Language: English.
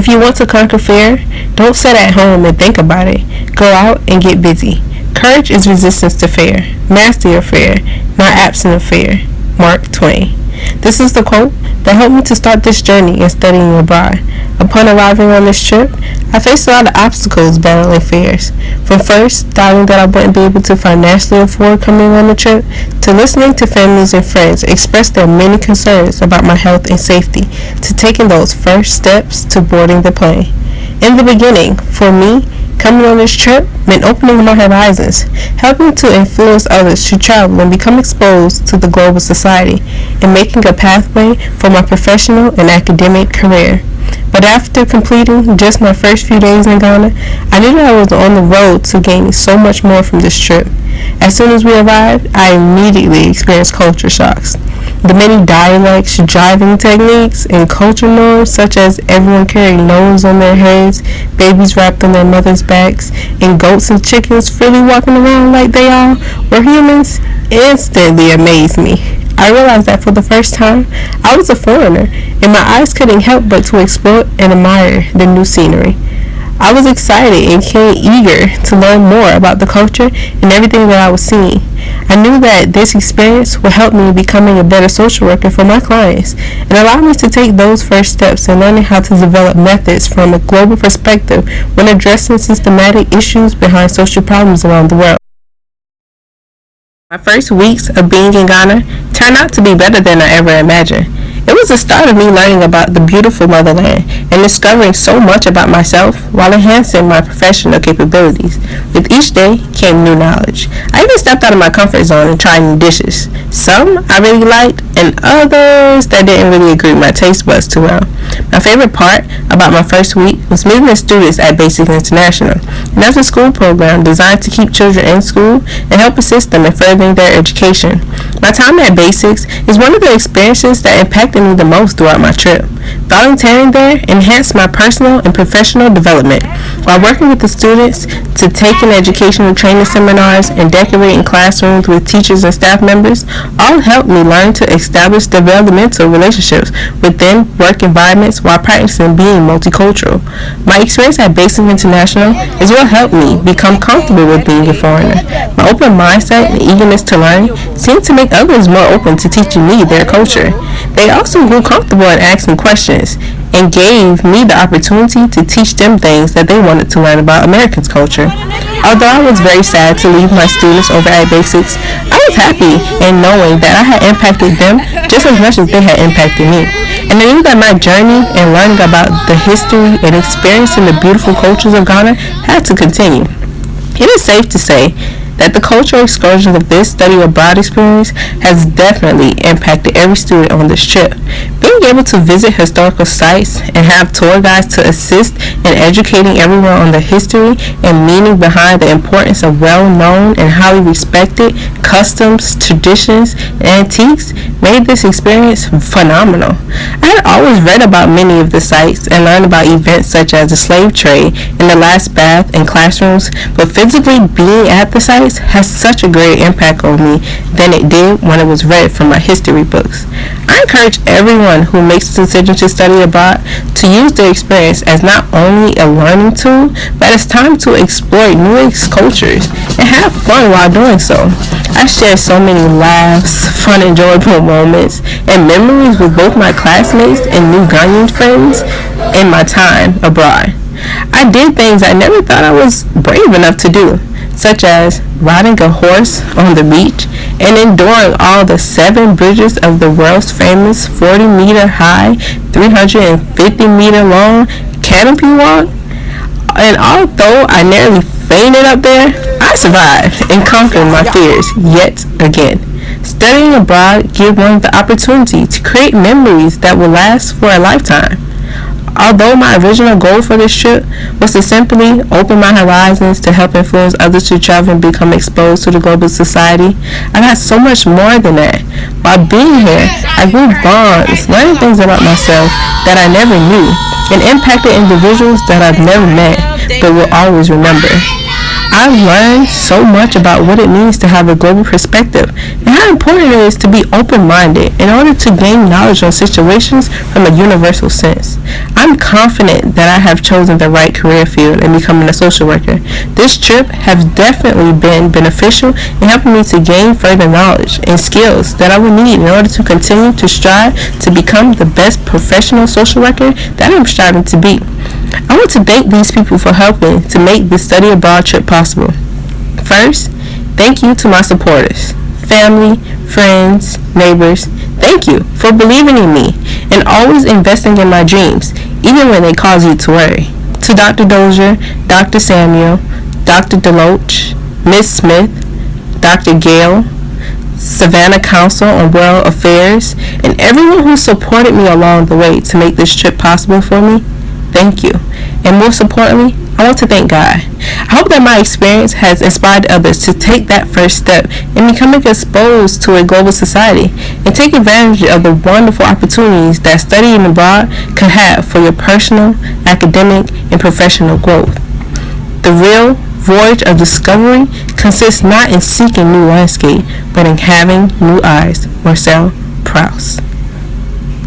If you want to conquer fear, don't sit at home and think about it. Go out and get busy. Courage is resistance to fear. Master your fear, not absent of fear. Mark Twain. This is the quote that helped me to start this journey in studying abroad. Upon arriving on this trip, I faced a lot of obstacles battling fears. From first doubting that I wouldn't be able to financially afford coming on the trip, to listening to families and friends express their many concerns about my health and safety, to taking those first steps to boarding the plane. In the beginning, for me, coming on this trip meant opening my horizons, helping to influence others to travel and become exposed to the global society, and making a pathway for my professional and academic career. But after completing just my first few days in Ghana, I knew that I was on the road to gaining so much more from this trip. As soon as we arrived, I immediately experienced culture shocks. The many dialects, driving techniques, and culture norms such as everyone carrying nose on their heads, babies wrapped on their mothers' backs, and goats and chickens freely walking around like they all were humans instantly amazed me. I realized that for the first time, I was a foreigner, and my eyes couldn't help but to explore and admire the new scenery. I was excited and came eager to learn more about the culture and everything that I was seeing. I knew that this experience would help me becoming a better social worker for my clients and allow me to take those first steps in learning how to develop methods from a global perspective when addressing systematic issues behind social problems around the world. My first weeks of being in Ghana turned out to be better than I ever imagined. It was the start of me learning about the beautiful motherland and discovering so much about myself while enhancing my professional capabilities. With each day came new knowledge. I even stepped out of my comfort zone and tried new dishes. Some I really liked and others that didn't really agree with my taste buds too well. My favorite part about my first week was meeting the students at Basics International, an after-school program designed to keep children in school and help assist them in furthering their education. My time at Basics is one of the experiences that impacted me the most throughout my trip. Volunteering there enhanced my personal and professional development, while working with the students to taking educational training seminars and decorating classrooms with teachers and staff members all helped me learn to establish developmental relationships within work environments while practicing being multicultural. My experience at Basic International is what helped me become comfortable with being a foreigner. My open mindset and eagerness to learn seemed to make others more open to teaching me their culture. They also grew comfortable in asking questions and gave me the opportunity to teach them things that they wanted to learn about American culture. Although I was very sad to leave my students over at Basics, I was happy in knowing that I had impacted them just as much as they had impacted me. And I knew that my journey in learning about the history and experiencing the beautiful cultures of Ghana had to continue. It is safe to say that the cultural excursions of this study abroad experience has definitely impacted every student on this trip. Being able to visit historical sites and have tour guides to assist in educating everyone on the history and meaning behind the importance of well-known and highly respected customs, traditions, and antiques made this experience phenomenal. I had always read about many of the sites and learned about events such as the slave trade and the last bath in classrooms, but physically being at the sites has such a great impact on me than it did when it was read from my history books. I encourage everyone who makes the decision to study abroad to use their experience as not only a learning tool, but as time to explore new cultures and have fun while doing so. I shared so many laughs, fun, enjoyable moments, and memories with both my classmates and new Ghanaian friends in my time abroad. I did things I never thought I was brave enough to do, such as riding a horse on the beach and enduring all the 7 bridges of the world's famous 40-meter high, 350-meter long canopy walk. And although I nearly fainted up there, I survived and conquered my fears yet again. Studying abroad gives one the opportunity to create memories that will last for a lifetime. Although my original goal for this trip was to simply open my horizons to help influence others to travel and become exposed to the global society, I got so much more than that. While being here, I grew bonds, learning things about myself that I never knew, and impacted individuals that I've never met but will always remember. I've learned so much about what it means to have a global perspective and how important it is to be open-minded in order to gain knowledge on situations from a universal sense. I'm confident that I have chosen the right career field in becoming a social worker. This trip has definitely been beneficial in helping me to gain further knowledge and skills that I will need in order to continue to strive to become the best professional social worker that I'm striving to be. I want to thank these people for helping to make this study abroad trip possible. First, thank you to my supporters, family, friends, neighbors. Thank you for believing in me and always investing in my dreams, even when they cause you to worry. To Dr. Dozier, Dr. Samuel, Dr. Deloach, Ms. Smith, Dr. Gale, Savannah Council on World Affairs, and everyone who supported me along the way to make this trip possible for me, thank you. And most importantly, I want to thank God. I hope that my experience has inspired others to take that first step in becoming exposed to a global society and take advantage of the wonderful opportunities that studying abroad can have for your personal, academic, and professional growth. The real voyage of discovery consists not in seeking new landscape, but in having new eyes. Marcel Proust.